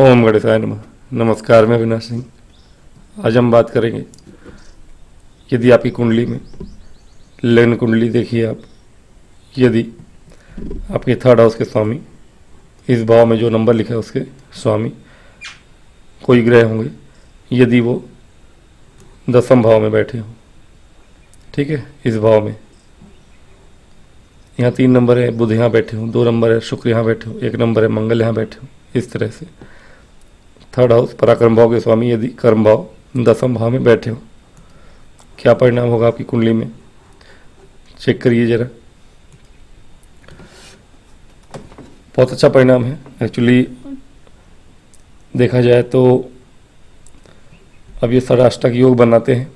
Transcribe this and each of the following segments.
ओम गणेशाय नमः। नमस्कार, मैं अविनाश सिंह। आज हम बात करेंगे, यदि आपकी कुंडली में लग्न कुंडली देखिए आप, यदि आपके थर्ड हाउस के स्वामी, इस भाव में जो नंबर लिखा है उसके स्वामी कोई ग्रह होंगे, यदि वो 10वें भाव में बैठे हों, ठीक है, इस भाव में यहाँ 3 नंबर है, बुध यहाँ बैठे हों, 2 नंबर है शुक्र यहाँ बैठे हो, 1 नंबर है मंगल यहाँ बैठे हो, इस तरह से थर्ड हाउस पराक्रम भाव के स्वामी यदि कर्म भाव 10वें भाव में बैठे हो, क्या परिणाम होगा आपकी कुंडली में, चेक करिए जरा। बहुत अच्छा परिणाम है एक्चुअली। देखा जाए तो अब ये षडाष्टक योग बनाते हैं।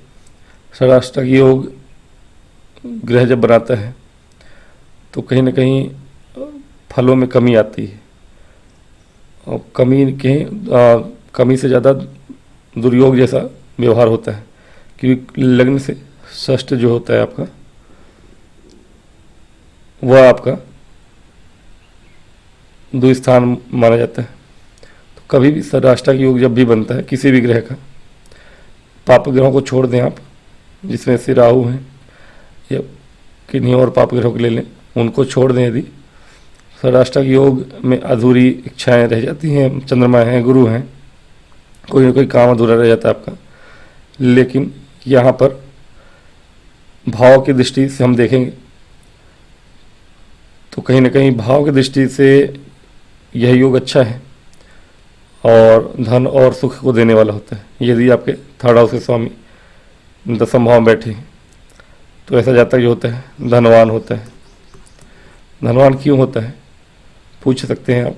षडाष्टक योग ग्रह जब बनाता है तो कहीं ना कहीं फलों में कमी आती है, और कमी से ज़्यादा दुर्योग जैसा व्यवहार होता है, क्योंकि लग्न से षष्ठ जो होता है आपका, वह आपका द्विस्थान माना जाता है। तो कभी भी षडाष्टक योग जब भी बनता है किसी भी ग्रह का, पाप ग्रहों को छोड़ दें आप, जिसमें से राहु हैं या किन्हीं और पाप ग्रहों को ले लें, उनको छोड़ दें, यदि षडाष्टक योग में अधूरी इच्छाएं रह जाती हैं, चंद्रमा हैं, गुरु हैं, कोई ना कोई काम अधूरा रह जाता है आपका। लेकिन यहाँ पर भाव की दृष्टि से हम देखेंगे तो कहीं ना कहीं भाव की दृष्टि से यह योग अच्छा है और धन और सुख को देने वाला होता है। यदि आपके थर्ड हाउस के स्वामी 10वें भाव में बैठे हैं तो ऐसा जातक जो होता है धनवान होता है। धनवान क्यों होता है पूछ सकते हैं आप,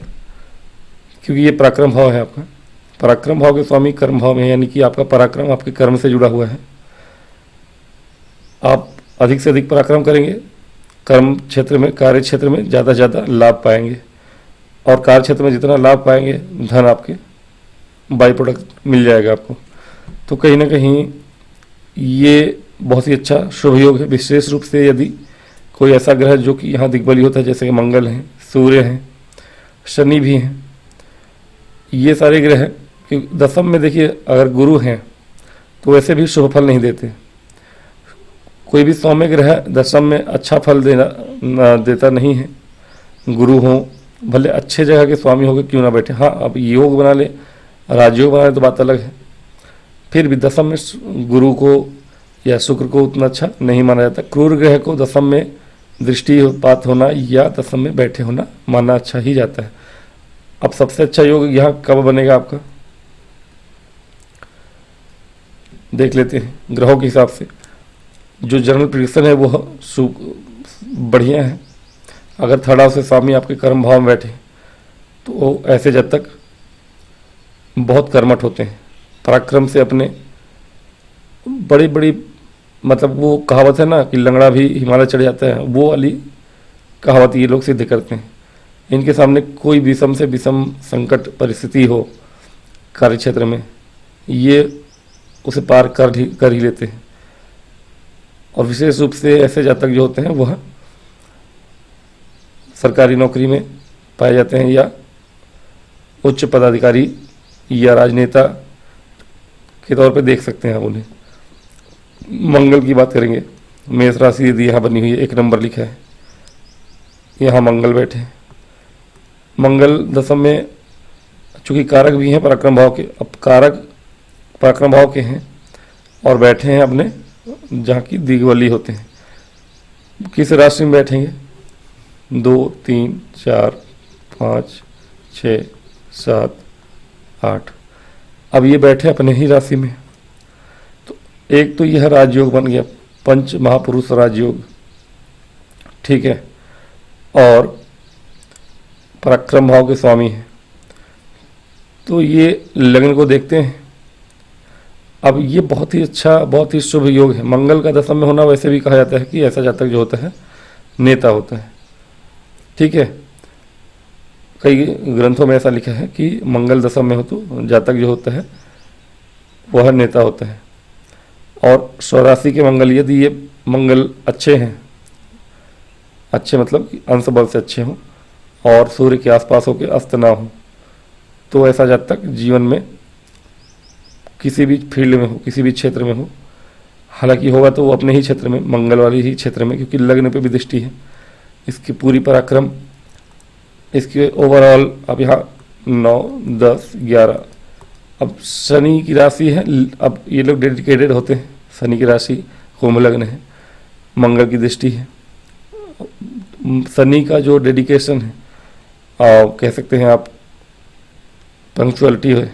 क्योंकि ये पराक्रम भाव है आपका। पराक्रम भाव के स्वामी कर्म भाव में है, यानी कि आपका पराक्रम आपके कर्म से जुड़ा हुआ है। आप अधिक से अधिक पराक्रम करेंगे, कर्म क्षेत्र में, कार्य क्षेत्र में ज़्यादा से ज़्यादा लाभ पाएंगे, और कार्य क्षेत्र में जितना लाभ पाएंगे धन आपके बाई प्रोडक्ट मिल जाएगा आपको। तो कहीं ना कहीं ये बहुत ही अच्छा शुभ योग है। विशेष रूप से यदि कोई ऐसा ग्रह जो कि यहाँ दिग्बली होता है, जैसे कि मंगल हैं, सूर्य हैं, शनि भी हैं, ये सारे ग्रह हैं। क्योंकि 10वें में देखिए अगर गुरु हैं तो वैसे भी शुभ फल नहीं देते। कोई भी सौम्य ग्रह 10वें में अच्छा फल देता नहीं है। गुरु हों, भले अच्छे जगह के स्वामी होकर क्यों ना बैठे, हाँ अब योग बना ले, राजयोग बना ले तो बात अलग है, फिर भी 10वें में गुरु को या शुक्र को उतना अच्छा नहीं माना जाता। क्रूर ग्रह को 10वें में दृष्टिपात होना या 10वें में बैठे होना माना अच्छा ही जाता है। अब सबसे अच्छा योग यहाँ कब बनेगा आपका, देख लेते हैं ग्रहों के हिसाब से। जो जनरल प्रिडिक्शन है वो बढ़िया है। अगर थर्ड हाउस से स्वामी आपके कर्म भाव में बैठे तो ऐसे जब तक बहुत कर्मठ होते हैं, पराक्रम से अपने बड़ी बड़ी, मतलब वो कहावत है ना कि लंगड़ा भी हिमालय चढ़ जाता है, वो वाली कहावत ये लोग सिद्ध करते हैं। इनके सामने कोई विषम से विषम संकट परिस्थिति हो कार्य क्षेत्र में, ये उसे पार कर ही लेते हैं। और विशेष रूप से ऐसे जातक जो होते हैं वह सरकारी नौकरी में पाए जाते हैं, या उच्च पदाधिकारी या राजनेता के तौर पे देख सकते हैं आप उन्हें। मंगल की बात करेंगे, मेष राशि यदि यहाँ बनी हुई है, 1 नंबर लिखा है, यहाँ मंगल बैठे। मंगल 10वें में चूँकि कारक भी हैं पराक्रम भाव के, अब कारक पराक्रम भाव के हैं और बैठे हैं अपने जहाँ की दिग्बली होते हैं। किस राशि में बैठेंगे, 2, 3, 4, 5, 6, 7, 8। अब ये बैठे अपने ही राशि में, तो एक तो यह राजयोग बन गया, पंच महापुरुष राजयोग, ठीक है, और पराक्रम भाव के स्वामी हैं। तो ये लग्न को देखते हैं। अब ये बहुत ही अच्छा, बहुत ही शुभ योग है। मंगल का 10वें में होना वैसे भी कहा जाता है कि ऐसा जातक जो होता है नेता होता है, ठीक है। कई ग्रंथों में ऐसा लिखा है कि मंगल 10वें में हो तो जातक जो होता है वह नेता होता है। और स्वराशि के मंगल, यदि ये मंगल अच्छे हैं, अच्छे मतलब कि अंश बल से अच्छे हों और सूर्य के आसपास होकर अस्त ना हो, तो ऐसा जातक जीवन में किसी भी फील्ड में हो, किसी भी क्षेत्र में हो, हालांकि होगा तो वो अपने ही क्षेत्र में, मंगल वाली ही क्षेत्र में, क्योंकि लग्न पे भी दृष्टि है, इसकी पूरी पराक्रम, इसके ओवरऑल अब यहाँ 9, 10, 11। अब शनि की राशि है, अब ये लोग डेडिकेटेड होते हैं, शनि की राशि कुंभ लग्न है, मंगल की दृष्टि है। शनि का जो डेडिकेशन है, और कह सकते हैं आप पंक्चुअलिटी है,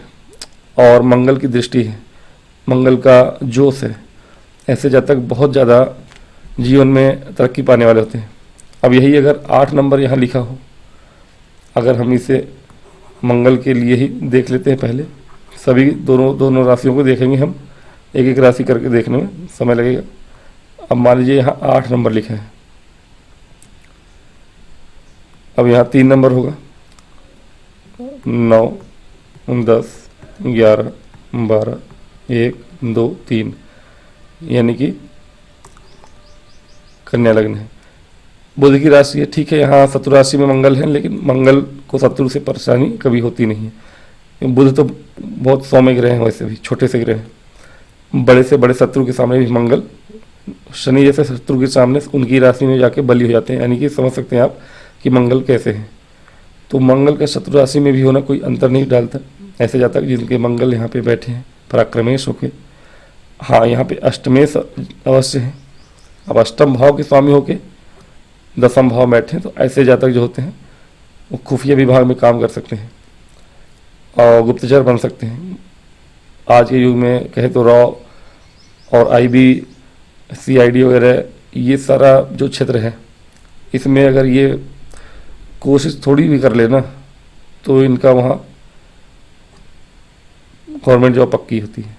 और मंगल की दृष्टि है, मंगल का जोश है, ऐसे जातक बहुत ज़्यादा जीवन में तरक्की पाने वाले होते हैं। अब यही अगर 8 नंबर यहाँ लिखा हो, अगर हम इसे मंगल के लिए ही देख लेते हैं, पहले सभी दोनों राशियों को देखेंगे हम, एक एक राशि करके देखने में समय लगेगा। अब मान लीजिए यहाँ 8 नंबर लिखा है, अब यहाँ 3 नंबर होगा, 9, 10, 11, 12, 1, 2, 3, यानी कि कन्या लग्न है। बुध की राशि है, ठीक है, यहाँ शत्रु राशि में मंगल है, लेकिन मंगल को शत्रु से परेशानी कभी होती नहीं है। बुध तो बहुत सौम्य ग्रह हैं, वैसे भी छोटे से ग्रह हैं, बड़े से बड़े शत्रु के सामने भी मंगल, शनि जैसे शत्रु के सामने उनकी राशि में जाके बली हो जाते हैं, यानी कि समझ सकते हैं आप कि मंगल कैसे हैं। तो मंगल का शत्रु राशि में भी होना कोई अंतर नहीं डालता। ऐसे जातक जिनके मंगल यहाँ पे बैठे हैं पराक्रमेश होके, हाँ यहाँ पे अष्टमेश अवश्य है। अब अष्टम भाव के स्वामी होके 10वें भाव बैठे, तो ऐसे जातक जो होते हैं वो खुफिया विभाग में काम कर सकते हैं और गुप्तचर बन सकते हैं। आज के युग में कहे तो रॉ और आईबी, सीआईडी वगैरह, ये सारा जो क्षेत्र है, इसमें अगर ये कोशिश थोड़ी भी कर लेना तो इनका वहाँ गवर्नमेंट जॉब पक्की होती है,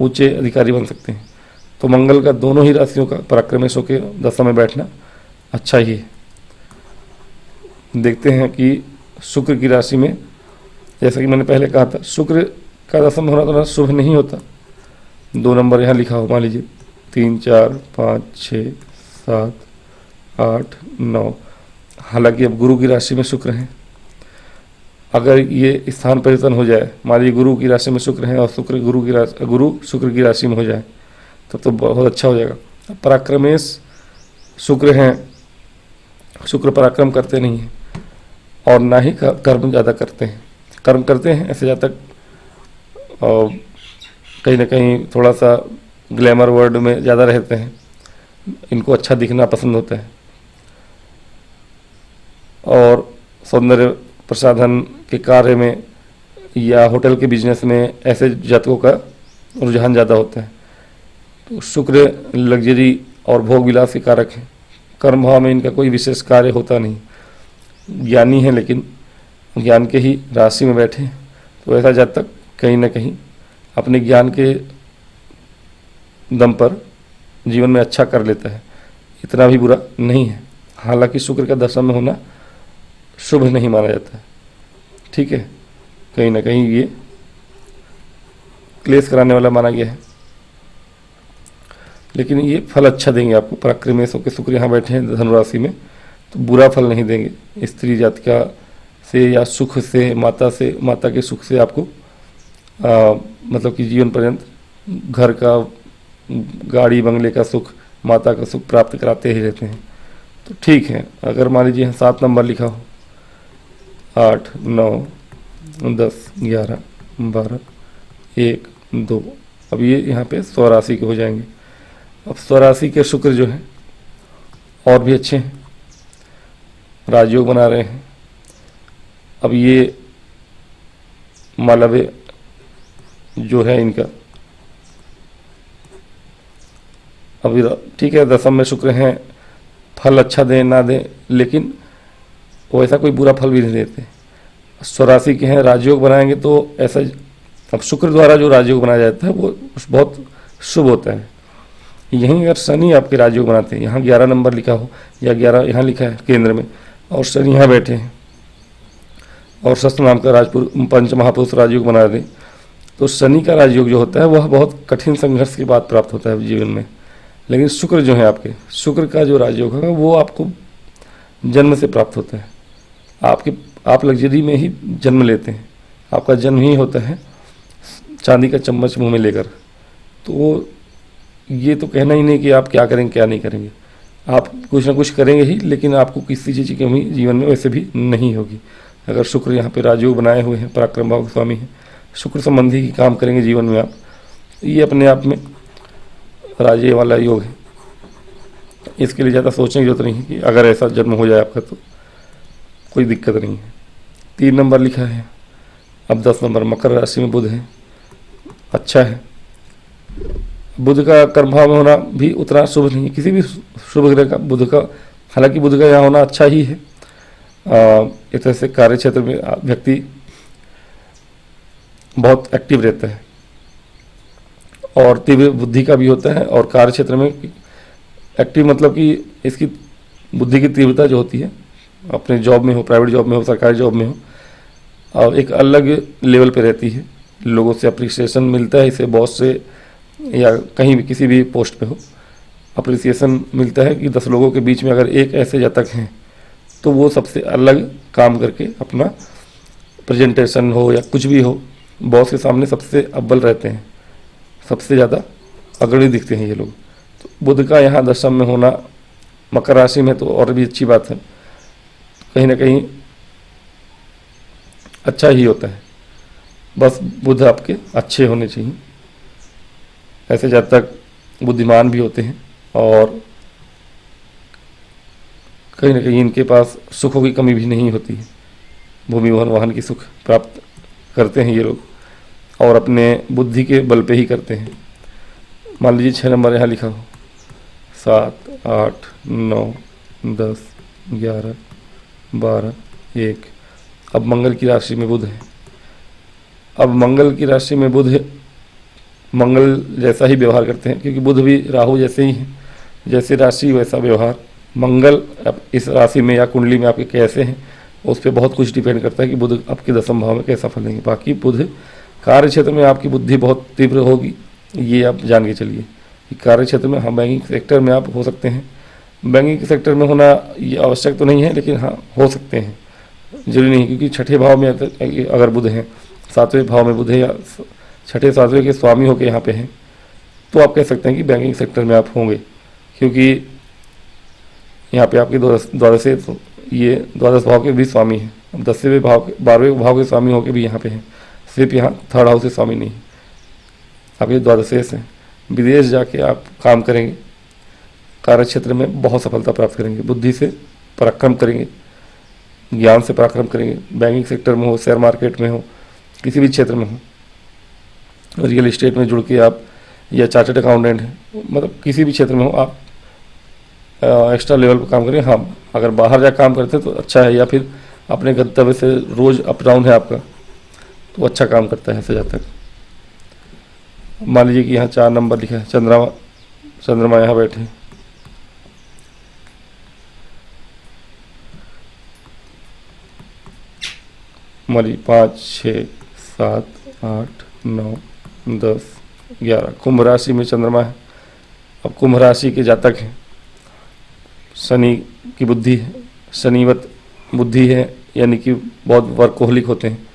ऊंचे अधिकारी बन सकते हैं। तो मंगल का दोनों ही राशियों का पराक्रमेश होकर 10 में बैठना अच्छा ही है। देखते हैं कि शुक्र की राशि में, जैसा कि मैंने पहले कहा था, शुक्र का 10 होना तो शुभ नहीं होता। 2 नंबर यहाँ लिखा हो, मान लीजिए 3, 4, 5, 6, 7, 8, 9। हालांकि अब गुरु की राशि में शुक्र है, अगर ये स्थान परिवर्तन हो जाए, मान लीजिए गुरु की राशि में शुक्र है और गुरु शुक्र की राशि में हो जाए, तब तो बहुत अच्छा हो जाएगा। पराक्रमेश शुक्र हैं, शुक्र पराक्रम करते नहीं हैं और ना ही कर्म ज़्यादा करते हैं। कर्म करते हैं ऐसे जातक, और कहीं ना कहीं थोड़ा सा ग्लैमर वर्ल्ड में ज़्यादा रहते हैं, इनको अच्छा दिखना पसंद होता है, और सौंदर्य प्रसाधन के कार्य में या होटल के बिजनेस में ऐसे जातकों का रुझान ज़्यादा होता है। तो शुक्र लग्जरी और भोग विलास के कारक हैं। कर्म भाव में इनका कोई विशेष कार्य होता नहीं, ज्ञानी है लेकिन ज्ञान के ही राशि में बैठे हैं, तो ऐसा जातक कहीं ना कहीं अपने ज्ञान के दम पर जीवन में अच्छा कर लेता है, इतना भी बुरा नहीं है। हालांकि शुक्र का 10 में होना शुभ नहीं माना जाता है, ठीक है, कहीं ना कहीं ये क्लेश कराने वाला माना गया है, लेकिन ये फल अच्छा देंगे आपको। पराक्रमेश होकर शुक्र यहाँ बैठे हैं धनु राशि में, तो बुरा फल नहीं देंगे। स्त्री जात का से या सुख से, माता के सुख से आपको मतलब कि जीवन पर्यंत घर का, गाड़ी बंगले का सुख, माता का सुख प्राप्त कराते ही रहते हैं। तो ठीक है, अगर मान लीजिए 7 नंबर लिखा हो, 8, 9, 10, 11, 12, 1, 2, अब ये यहाँ पे स्वराशि के हो जाएंगे। अब स्वराशि के शुक्र जो हैं और भी अच्छे हैं, राजयोग बना रहे हैं। अब ये मालव्य जो है इनका, अभी ठीक है 10 में शुक्र हैं, फल अच्छा दें ना दें, लेकिन वो ऐसा कोई बुरा फल भी नहीं देते। स्वराशि के हैं, राजयोग बनाएंगे तो ऐसा, अब शुक्र द्वारा जो राजयोग बनाया जाता है वो बहुत शुभ होता है। यहीं अगर शनि आपके राजयोग बनाते हैं, यहाँ 11 नंबर लिखा हो या 11 यहाँ लिखा है केंद्र में, और शनि यहाँ बैठे हैं और शस्त्र नाम का पंच महापुरुष राजयोग बना दें, तो शनि का राजयोग जो होता है वह बहुत कठिन संघर्ष के बाद प्राप्त होता है जीवन में। लेकिन शुक्र जो है आपके, शुक्र का जो राजयोग है वो आपको जन्म से प्राप्त होता है। आप लग्जरी में ही जन्म लेते हैं, आपका जन्म ही होता है चांदी का चम्मच मुंह में लेकर। तो ये तो कहना ही नहीं कि आप क्या करेंगे क्या नहीं करेंगे, आप कुछ ना कुछ करेंगे ही, लेकिन आपको किसी चीज़ की कमी जीवन में वैसे भी नहीं होगी। अगर शुक्र यहाँ पे राजयोग बनाए हुए हैं, पराक्रम भाव स्वामी हैं, शुक्र संबंधी ही काम करेंगे जीवन में आप, ये अपने आप में राजे वाला योग है। इसके लिए ज़्यादा सोचने की जरूरत नहीं है कि अगर ऐसा जन्म हो जाए आपका तो कोई दिक्कत नहीं है। 3 नंबर लिखा है। अब 10 नंबर मकर राशि में बुध है, अच्छा है। बुध का कर्म भाव में होना भी उतना शुभ नहीं है, किसी भी शुभ ग्रह का बुध का, हालांकि बुध का यहाँ होना अच्छा ही है। एक तरह से कार्य क्षेत्र में व्यक्ति बहुत एक्टिव रहता है और तीव्र बुद्धि का भी होता है, और कार्य क्षेत्र में एक्टिव मतलब कि इसकी बुद्धि की तीव्रता जो होती है, अपने जॉब में हो, प्राइवेट जॉब में हो, सरकारी जॉब में हो, और एक अलग लेवल पे रहती है। लोगों से अप्रिसिएशन मिलता है इसे, बॉस से या कहीं भी किसी भी पोस्ट पे हो अप्रिसिएशन मिलता है कि 10 लोगों के बीच में अगर एक ऐसे जातक हैं तो वो सबसे अलग काम करके अपना प्रेजेंटेशन हो या कुछ भी हो, बॉस के सामने सबसे अव्वल रहते हैं, सबसे ज़्यादा अग्रणी दिखते हैं ये लोग। तो बुध का यहाँ दशम में होना मकर राशि में तो और भी अच्छी बात है, कहीं ना कहीं अच्छा ही होता है। बस बुध आपके अच्छे होने चाहिए। ऐसे जातक बुद्धिमान भी होते हैं और कहीं ना कहीं इनके पास सुखों की कमी भी नहीं होती है। भूमि भवन वाहन की सुख प्राप्त करते हैं ये लोग, और अपने बुद्धि के बल पे ही करते हैं। मान लीजिए 6 नंबर यहाँ लिखा हो, 7, 8, 9, 10, 11, 12, 1। अब मंगल की राशि में बुध है। अब मंगल की राशि में बुध है, मंगल जैसा ही व्यवहार करते हैं, क्योंकि बुध भी राहु जैसे ही हैं, जैसे राशि वैसा व्यवहार। मंगल अब इस राशि में या कुंडली में आपके कैसे हैं उस पर बहुत कुछ डिपेंड करता है कि बुध आपके 10वें भाव में कैसा फल देंगे। बाकी बुध कार्य क्षेत्र में आपकी बुद्धि बहुत तीव्र होगी, ये आप जान के चलिए कि कार्य क्षेत्र में, हाँ बैंकिंग सेक्टर में आप हो सकते हैं। बैंकिंग सेक्टर में होना ये आवश्यक तो नहीं है, लेकिन हाँ हो सकते हैं, जरूरी नहीं, क्योंकि 6ठे भाव में अगर बुध हैं, 7वें भाव में बुध है या 6ठे 7वें के स्वामी होकर यहाँ पे हैं, तो आप कह सकते हैं कि बैंकिंग सेक्टर में आप होंगे, क्योंकि यहाँ पे आपके द्वादश ये द्वादश भाव के भी स्वामी हैं। अब 10वें भाव 12वें भाव के स्वामी होकर भी यहाँ पे हैं, सिर्फ यहाँ 3rd हाउस से स्वामी नहीं, आपके द्वादशेष हैं। विदेश जाके आप काम करेंगे, कार्य क्षेत्र में बहुत सफलता प्राप्त करेंगे, बुद्धि से पराक्रम करेंगे, ज्ञान से पराक्रम करेंगे। बैंकिंग सेक्टर में हो, शेयर मार्केट में हो, किसी भी क्षेत्र में हो, रियल एस्टेट में जुड़ के आप, या चार्टर्ड अकाउंटेंट हैं, मतलब किसी भी क्षेत्र में हो आप एक्स्ट्रा लेवल पर काम करें। हाँ, अगर बाहर जा काम करते हैं तो अच्छा है, या फिर अपने गंतव्य से रोज अप डाउन है आपका तो अच्छा काम करता है ऐसे जातक। मान लीजिए कि यहाँ 4 नंबर लिखा है, चंद्रमा यहाँ बैठे, मान लीजिए 5, 6, 7, 8, 9, 10, 11 कुंभ राशि में चंद्रमा है। अब कुंभ राशि के जातक हैं, शनि की बुद्धि है, शनिवत बुद्धि है, यानी कि बहुत वर्कोहलिक होते हैं,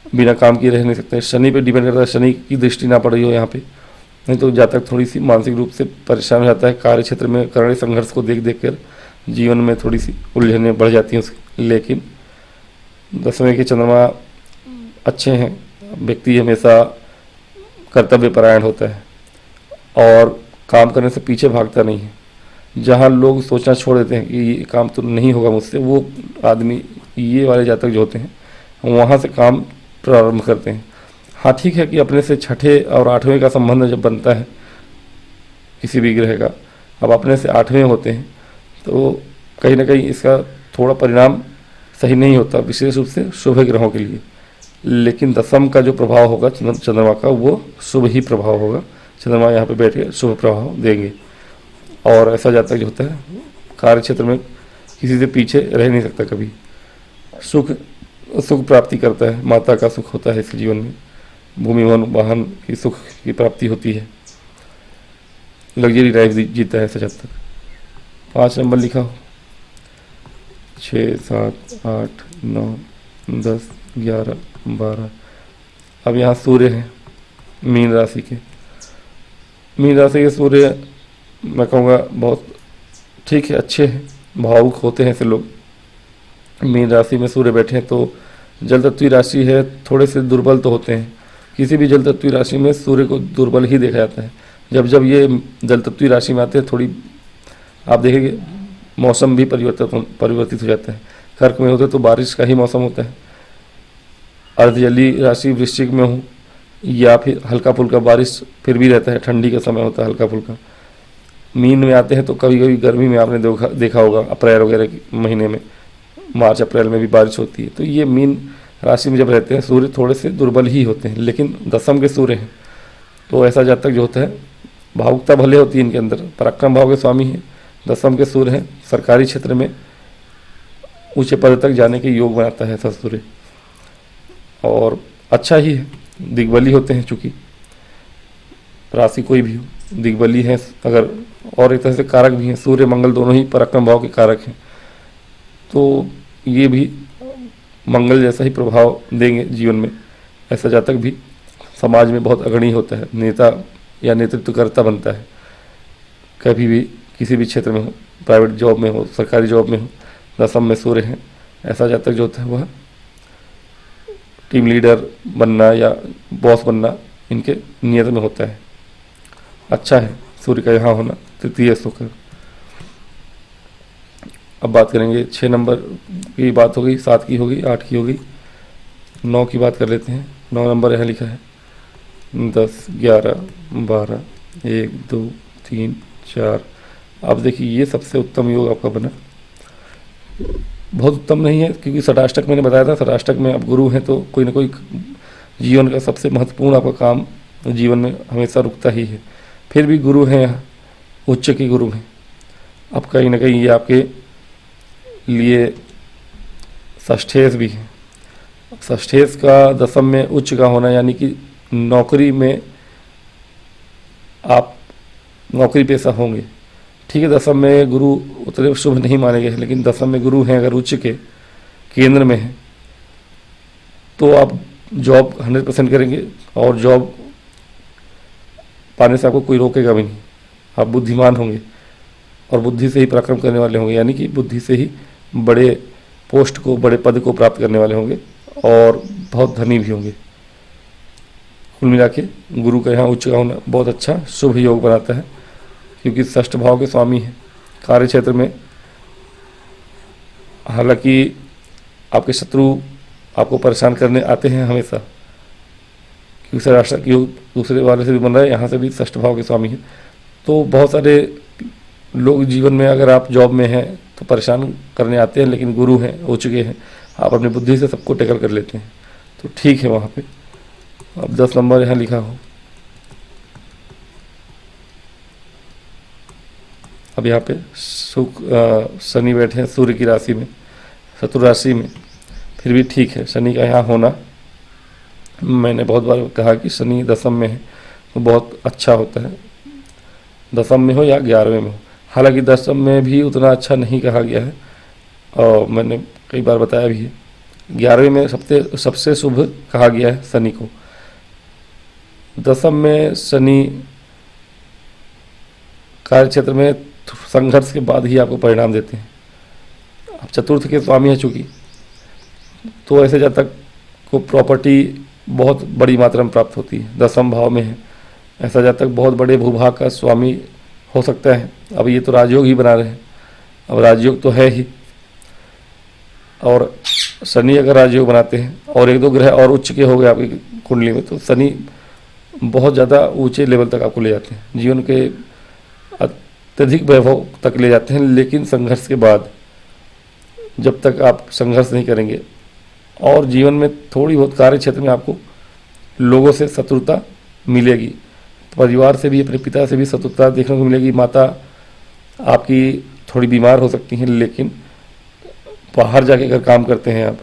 बिना काम किए रह नहीं सकते। शनि पे डिपेंड करता है, शनि की दृष्टि ना पड़ रही हो यहाँ पे, नहीं तो जातक थोड़ी सी मानसिक रूप से परेशान हो जाता है। कार्य क्षेत्र में करने संघर्ष को देख देख कर जीवन में थोड़ी सी उलझनें बढ़ जाती हैं उसकी। लेकिन 10वें के चंद्रमा अच्छे हैं, व्यक्ति हमेशा कर्तव्य परायण होता है और काम करने से पीछे भागता नहीं है। जहाँ लोग सोचना छोड़ देते हैं कि ये काम तो नहीं होगा मुझसे, वो आदमी, ये वाले जातक जो होते हैं, वहाँ से काम प्रारंभ करते हैं। हाँ ठीक है कि अपने से 6ठे और 8वें का संबंध जब बनता है किसी भी ग्रह का, अब अपने से 8वें होते हैं तो कहीं ना कहीं इसका थोड़ा परिणाम सही नहीं होता, विशेष रूप से शुभ ग्रहों के लिए। लेकिन 10म का जो प्रभाव होगा चंद्रमा का, वो शुभ ही प्रभाव होगा। चंद्रमा यहाँ पे बैठ के शुभ प्रभाव देंगे। और ऐसा जातक जो होता है कार्य क्षेत्र में किसी से पीछे रह नहीं सकता कभी, सुख प्राप्ति करता है, माता का सुख होता है इसके जीवन में, भूमि वाहन की सुख की प्राप्ति होती है, लग्जरी लाइफ जीता है ऐसा जातक। 5 नंबर लिखा हो, 6, 7, 8, 9, 10, 11, 12। अब यहाँ सूर्य हैं मीन राशि के। मीन राशि के सूर्य मैं कहूँगा बहुत ठीक है, अच्छे हैं, भावुक होते हैं ऐसे लोग। मीन राशि में सूर्य बैठे हैं तो जल तत्वीय राशि है, थोड़े से दुर्बल तो होते हैं। किसी भी जल तत्वीय राशि में सूर्य को दुर्बल ही देखा जाता है। जब जब ये जल तत्वीय राशि में आते हैं थोड़ी आप देखेंगे मौसम भी परिवर्तित हो जाता है। कर्क में होते तो बारिश का ही मौसम होता है। अर्धजली राशि वृश्चिक में हो या फिर हल्का फुल्का बारिश फिर भी रहता है, ठंडी का समय होता है हल्का फुल्का। मीन में आते हैं तो कभी कभी गर्मी में आपने देखा होगा अप्रैल वगैरह के महीने में, मार्च अप्रैल में भी बारिश होती है। तो ये मीन राशि में जब रहते हैं सूर्य थोड़े से दुर्बल ही होते हैं, लेकिन दशम के सूर्य हैं तो ऐसा जातक जो होता है भावुकता भले होती है इनके अंदर, पराक्रम भाव के स्वामी हैं, दशम के सूर्य हैं, सरकारी क्षेत्र में ऊंचे पद तक जाने के योग बनाता है ऐसा सूर्य, और अच्छा ही है। दिग्बली होते हैं चूँकि राशि कोई भी हो, दिग्बली है अगर, और एक तरह से कारक भी हैं। सूर्य मंगल दोनों ही पराक्रम भाव के कारक हैं, तो ये भी मंगल जैसा ही प्रभाव देंगे जीवन में। ऐसा जातक भी समाज में बहुत अग्रणी होता है, नेता या नेतृत्वकर्ता बनता है, कभी भी किसी भी क्षेत्र में हो, प्राइवेट जॉब में हो, सरकारी जॉब में हो। दशम में सूर्य हैं, ऐसा जातक जो होता है वह टीम लीडर बनना या बॉस बनना इनके नियत में होता है। अच्छा है सूर्य का यहाँ होना, तृतीय शुक्र। अब बात करेंगे 6 नंबर की बात हो गई, 7 की होगी, 8 की होगी, 9 की बात कर लेते हैं। 9 नंबर यहाँ लिखा है 10, 11, 12, 1, 2, 3, 4। अब देखिए ये सबसे उत्तम योग आपका बना। बहुत उत्तम नहीं है क्योंकि षडाष्टक मैंने बताया था, षडाष्टक में आप गुरु हैं तो कोई ना कोई जीवन का सबसे महत्वपूर्ण आपका काम जीवन में हमेशा रुकता ही है। फिर भी गुरु हैं यहाँ, उच्च के गुरु हैं। अब कहीं ना कहीं ये आपके लिए षष्ठेश भी है। षष्ठेश का दशम में उच्च का होना यानी कि नौकरी में आप नौकरी पेशा होंगे। ठीक है, दशम में गुरु उतने शुभ नहीं माने गए, लेकिन दशम में गुरु हैं अगर उच्च के केंद्र में हैं तो आप जॉब 100% करेंगे और जॉब पाने से आपको कोई रोकेगा भी नहीं। आप बुद्धिमान होंगे और बुद्धि से ही पराक्रम करने वाले होंगे, यानी कि बुद्धि से ही बड़े पोस्ट को, बड़े पद को प्राप्त करने वाले होंगे और बहुत धनी भी होंगे। कुल मिला के गुरु का यहाँ उच्च का होना बहुत अच्छा शुभ योग बनाता है क्योंकि षष्ठ भाव के स्वामी है। कार्य क्षेत्र में हालांकि आपके शत्रु आपको परेशान करने आते हैं हमेशा, क्योंकि राष्ट्र योग दूसरे वाले से भी बन रहा है, यहाँ से भी षष्ठ भाव के स्वामी है। तो बहुत सारे लोग जीवन में अगर आप जॉब में हैं तो परेशान करने आते हैं, लेकिन गुरु हैं, हो चुके हैं, आप अपनी बुद्धि से सबको टैकल कर लेते हैं, तो ठीक है वहाँ पे। अब 10 नंबर यहाँ लिखा हो। अब यहाँ पे शनि बैठे हैं सूर्य की राशि में, शत्रु राशि में, फिर भी ठीक है शनि का यहाँ होना। मैंने बहुत बार कहा कि शनि दशम में है तो बहुत अच्छा होता है, दशम में हो या 11वें में हो। हालांकि दशम में भी उतना अच्छा नहीं कहा गया है और मैंने कई बार बताया भी है। 11वें में सबसे शुभ कहा गया है शनि को। दशम में शनि कार्य क्षेत्र में संघर्ष के बाद ही आपको परिणाम देते हैं। अब चतुर्थ के स्वामी है चूँकि, तो ऐसे जातक को प्रॉपर्टी बहुत बड़ी मात्रा में प्राप्त होती है। दशम भाव में है, ऐसा जातक बहुत बड़े भूभाग का स्वामी हो सकता है। अब ये तो राजयोग ही बना रहे हैं, अब राजयोग तो है ही, और शनि अगर राजयोग बनाते हैं और 1-2 ग्रह और उच्च के हो गए आपकी कुंडली में, तो शनि बहुत ज़्यादा ऊंचे लेवल तक आपको ले जाते हैं, जीवन के अत्यधिक वैभव तक ले जाते हैं। लेकिन संघर्ष के बाद, जब तक आप संघर्ष नहीं करेंगे, और जीवन में थोड़ी बहुत कार्य क्षेत्र में आपको लोगों से शत्रुता मिलेगी, परिवार से भी, अपने पिता से भी शत्रुता देखने को मिलेगी। माता आपकी थोड़ी बीमार हो सकती हैं, लेकिन बाहर जाके अगर काम करते हैं आप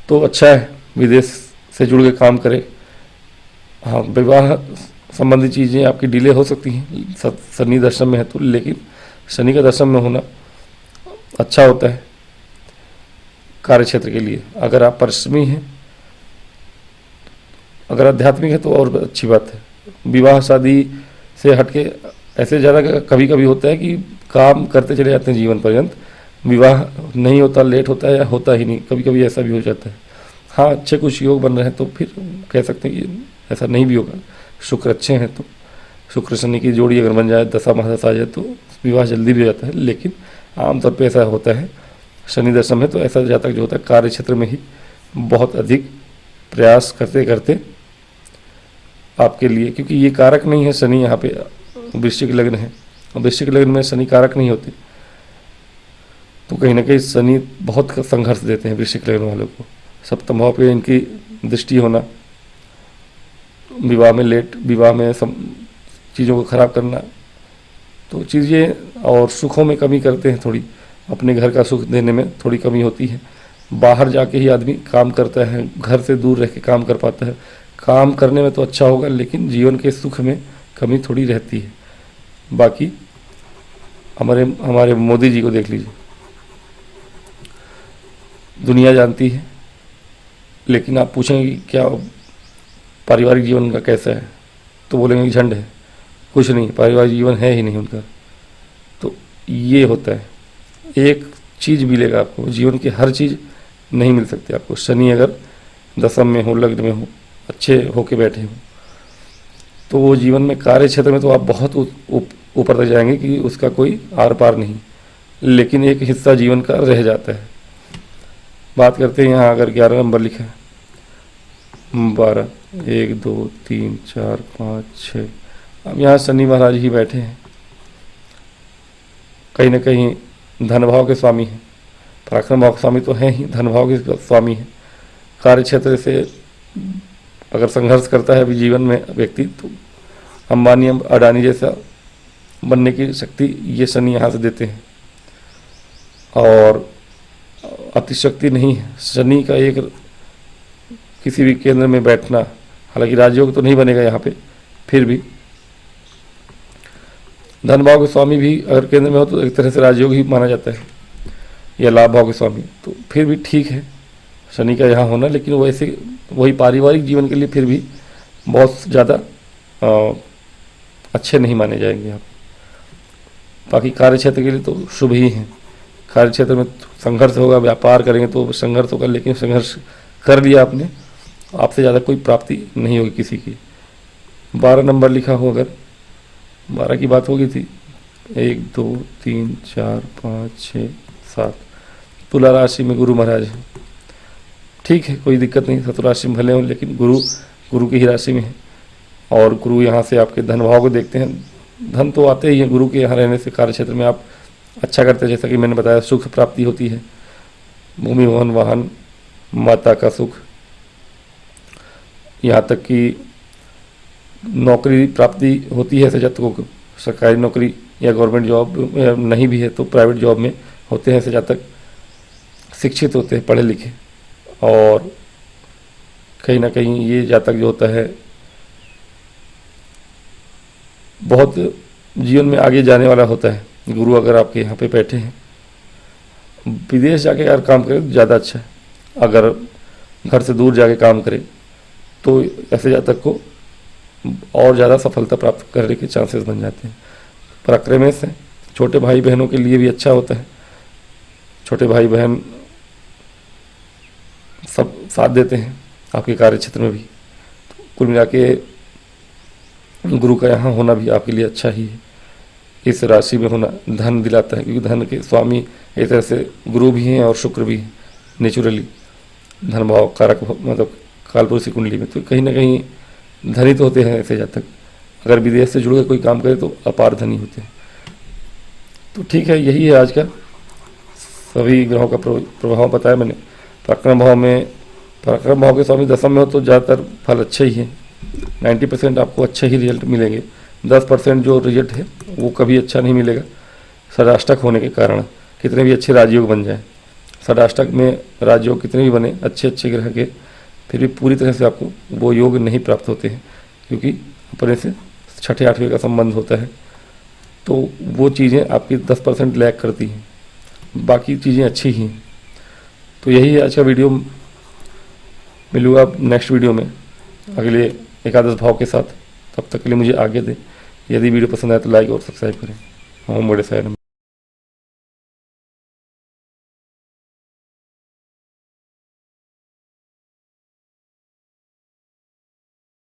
तो अच्छा है, विदेश से जुड़ के काम करें। हाँ, विवाह संबंधी चीज़ें आपकी डिले हो सकती हैं, शनि दशम में है तो, लेकिन शनि का दशम में होना अच्छा होता है। कार्य क्षेत्र के लिए। अगर आप परिश्रमी हैं, अगर आध्यात्मिक है तो और अच्छी बात है। विवाह शादी से हटके ऐसे ज़्यादा कभी कभी होता है कि काम करते चले जाते हैं जीवन पर्यंत, विवाह नहीं होता, लेट होता है या होता ही नहीं, कभी कभी ऐसा भी हो जाता है। हाँ, अच्छे कुछ योग बन रहे हैं तो फिर कह सकते हैं कि ऐसा नहीं भी होगा। शुक्र अच्छे हैं तो शुक्र शनि की जोड़ी अगर बन जाए, दशा महादशा आ जाए तो विवाह जल्दी भी हो जाता है। लेकिन आमतौर पे ऐसा होता है शनि दशा में, तो ऐसा जातक जो होता है कार्य क्षेत्र में ही बहुत अधिक प्रयास करते करते आपके लिए, क्योंकि ये कारक नहीं है शनि, यहाँ पे वृश्चिक लग्न है और वृश्चिक लग्न में शनि कारक नहीं होते, तो कहीं ना कहीं शनि बहुत संघर्ष देते हैं वृश्चिक लग्न वालों को। सप्तम भाव पे इनकी दृष्टि होना, विवाह में लेट, विवाह में चीज़ों को खराब करना, तो चीज़ें और सुखों में कमी करते हैं थोड़ी, अपने घर का सुख देने में थोड़ी कमी होती है। बाहर जाके ही आदमी काम करता है, घर से दूर रह के काम कर पाता है। काम करने में तो अच्छा होगा लेकिन जीवन के सुख में कमी थोड़ी रहती है। बाकी हमारे मोदी जी को देख लीजिए, दुनिया जानती है, लेकिन आप पूछेंगे कि क्या पारिवारिक जीवन उनका कैसा है, तो बोलेंगे कि झंड है, कुछ नहीं, पारिवारिक जीवन है ही नहीं उनका। तो ये होता है, एक चीज़ मिलेगा आपको, जीवन की हर चीज़ नहीं मिल सकती आपको। शनि अगर दशम में हो, लग्न में हो, अच्छे होके बैठे हो, तो वो जीवन में कार्य क्षेत्र में तो आप बहुत ऊपर तक जाएंगे कि उसका कोई आर पार नहीं, लेकिन एक हिस्सा जीवन का रह जाता है। बात करते हैं यहाँ अगर 11 नंबर लिखा है, 12, 1 2 3 4 5 6, अब यहाँ शनि महाराज ही बैठे हैं, कहीं ना कहीं धन भाव के स्वामी हैं, पराक्रम भाव के स्वामी तो हैं ही, धन भाव के स्वामी हैं। कार्य क्षेत्र से अगर संघर्ष करता है अभी जीवन में व्यक्ति, तो अंबानी अडानी जैसा बनने की शक्ति ये शनि यहाँ से देते हैं, और अतिशक्ति नहीं है शनि का एक किसी भी केंद्र में बैठना। हालांकि राजयोग तो नहीं बनेगा यहाँ पे, फिर भी धन भाव के स्वामी भी अगर केंद्र में हो तो एक तरह से राजयोग ही माना जाता है, या लाभ भाव के स्वामी, तो फिर भी ठीक है शनि का यहाँ होना। लेकिन वैसे वही पारिवारिक जीवन के लिए फिर भी बहुत ज़्यादा अच्छे नहीं माने जाएंगे आप। बाकी कार्य क्षेत्र के लिए तो शुभ ही हैं। कार्य क्षेत्र में संघर्ष होगा, व्यापार करेंगे तो संघर्ष होगा, लेकिन संघर्ष कर लिया आपने, आपसे ज़्यादा कोई प्राप्ति नहीं होगी किसी की। 12 नंबर लिखा हो, अगर 12 की बात होगी थी, 1 2 3 4 5 6 7, तुला राशि में गुरु महाराज है, ठीक है, कोई दिक्कत नहीं, शत्रु राशि में भले हो, लेकिन गुरु की ही राशि में है, और गुरु यहाँ से आपके धन भाव को देखते हैं। धन तो आते ही है गुरु के यहाँ रहने से, कार्य क्षेत्र में आप अच्छा करते हैं, जैसा कि मैंने बताया, सुख प्राप्ति होती है, भूमि भवन वाहन माता का सुख, यहाँ तक कि नौकरी प्राप्ति होती है ऐसे जातकों को, सरकारी नौकरी या गवर्नमेंट जॉब नहीं भी है तो प्राइवेट जॉब में होते हैं ऐसे जातक, शिक्षित होते हैं, पढ़े लिखे, और कहीं ना कहीं ये जातक जो होता है बहुत जीवन में आगे जाने वाला होता है। गुरु अगर आपके यहाँ पे बैठे हैं, विदेश जाके अगर काम करें तो ज़्यादा अच्छा है, अगर घर से दूर जाके काम करें तो ऐसे जातक को और ज़्यादा सफलता प्राप्त करने के चांसेस बन जाते हैं। पराक्रमेश है, छोटे भाई बहनों के लिए भी अच्छा होता है, छोटे भाई बहन सब साथ देते हैं आपके कार्य क्षेत्र में भी, तो कुल मिला के गुरु का यहाँ होना भी आपके लिए अच्छा ही है। इस राशि में होना धन दिलाता है, क्योंकि धन के स्वामी एक तरह से गुरु भी हैं और शुक्र भी हैं, नेचुरली धन भाव कारक, मतलब कालपुरुषी कुंडली में, तो कहीं ना कहीं धनी तो होते हैं ऐसे जातक। अगर विदेश से जुड़ के कोई काम करे तो अपार धनी होते हैं। तो ठीक है, यही है आज का, सभी ग्रहों का प्रभाव बताया मैंने। पराक्रम भाव के स्वामी दशम में हो तो ज़्यादातर फल अच्छे ही हैं, 90% आपको अच्छे ही रिजल्ट मिलेंगे, 10% जो रिजल्ट है वो कभी अच्छा नहीं मिलेगा, षडाष्टक होने के कारण। कितने भी अच्छे राजयोग बन जाएं, षडाष्टक में राजयोग कितने भी बने अच्छे ग्रह के, फिर भी पूरी तरह से आपको वो योग नहीं प्राप्त होते हैं, क्योंकि अपने से 6ठे 8वें का संबंध होता है, तो वो चीज़ें आपकी 10% लैक करती हैं, बाकी चीज़ें अच्छी ही हैं। तो यही है आज का वीडियो। मिलूँगा आप नेक्स्ट वीडियो में अगले एकादश भाव के साथ। तब तक के लिए मुझे आगे दें। यदि वीडियो पसंद आए तो लाइक और सब्सक्राइब करें। हम बड़े शहर में।